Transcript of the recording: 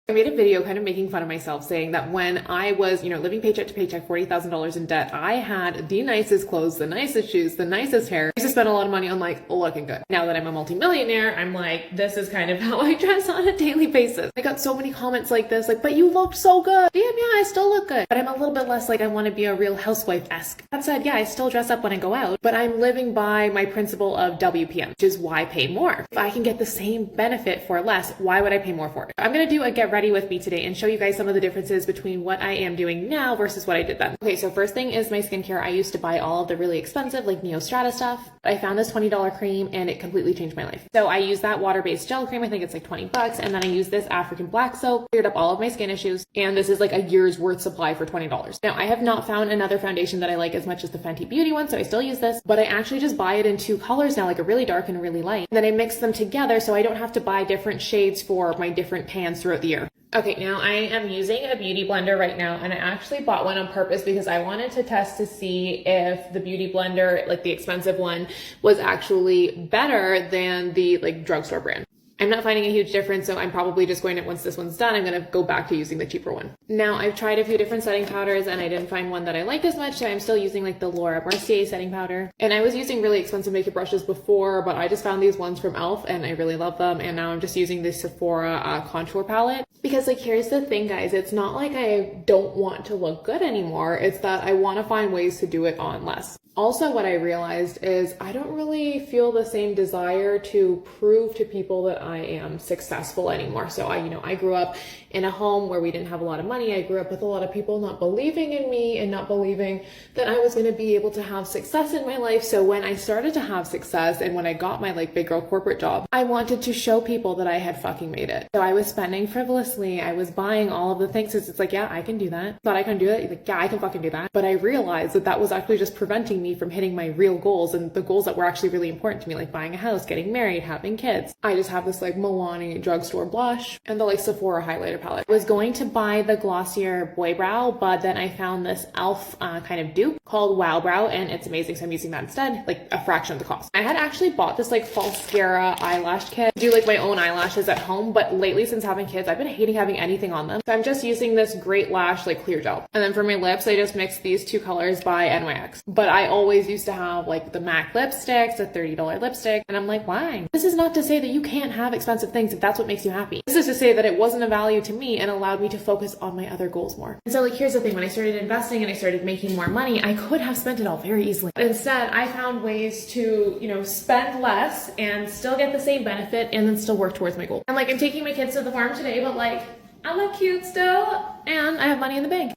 I made a video kind of making fun of myself saying that when I was, living paycheck to paycheck, $40,000 in debt, I had the nicest clothes, the nicest shoes, the nicest hair. I used to spend a lot of money on like looking good. Now that I'm a multimillionaire, I'm like, this is kind of how I dress on a daily basis. I got so many comments like this, like, but you looked so good. Damn, yeah, I still look good. But I'm a little bit less like I want to be a real housewife-esque. That said, yeah, I still dress up when I go out, but I'm living by my principle of WPM, which is why pay more. If I can get the same benefit for less, why would I pay more for it? I'm going to do a get ready with me today and show you guys some of the differences between what I am doing now versus what I did then. Okay, so first thing is my skincare. I used to buy all of the really expensive like Neostrata stuff. I found this $20 cream and it completely changed my life. So I use that water-based gel cream. I think it's like 20 bucks. And then I use this African black soap, cleared up all of my skin issues. And this is like a year's worth supply for $20. Now I have not found another foundation that I like as much as the Fenty Beauty one. So I still use this, but I actually just buy it in two colors now, like a really dark and a really light. And then I mix them together so I don't have to buy different shades for my different pans throughout the year. Okay, now I am using a beauty blender right now, and I actually bought one on purpose because I wanted to test to see if the beauty blender, like the expensive one, was actually better than the like drugstore brand. I'm not finding a huge difference, so I'm probably just going to, once this one's done, I'm going to go back to using the cheaper one. Now, I've tried a few different setting powders and I didn't find one that I liked as much, so I'm still using like the Laura Mercier setting powder. And I was using really expensive makeup brushes before, but I just found these ones from e.l.f. and I really love them. And now I'm just using the Sephora contour palette. Because like, here's the thing, guys, it's not like I don't want to look good anymore. It's that I want to find ways to do it on less. Also, what I realized is I don't really feel the same desire to prove to people that I am successful anymore. So I grew up in a home where we didn't have a lot of money. I grew up with a lot of people not believing in me and not believing that I was going to be able to have success in my life. So when I started to have success and when I got my like big girl corporate job, I wanted to show people that I had fucking made it. So I was spending frivolously. I was buying all of the things. It's like, yeah, I can do that. Thought I can do that. Like, yeah, I can fucking do that. But I realized that that was actually just preventing me from hitting my real goals and the goals that were actually really important to me, like buying a house, getting married, having kids. I just have this like Milani drugstore blush and the like Sephora highlighter palette. I was going to buy the glossier Boy Brow, but then I found this e.l.f. Kind of dupe called Wow Brow and it's amazing. So I'm using that instead, like a fraction of the cost. I had actually bought this like Falscara eyelash kit. I do like my own eyelashes at home, but lately since having kids, I've been hating having anything on them. So I'm just using this Great Lash like clear gel. And then for my lips, I just mixed these two colors by NYX. But I always used to have like the MAC lipsticks, a $30 lipstick. And I'm like, why? This is not to say that you can't have expensive things if that's what makes you happy. This is to say that it wasn't a value to me and allowed me to focus on my other goals more. And so like, here's the thing, when I started investing and I started making more money, I could have spent it all very easily. But instead, I found ways to, spend less and still get the same benefit and then still work towards my goal. And like, I'm taking my kids to the farm today, but like, I look cute still and I have money in the bank.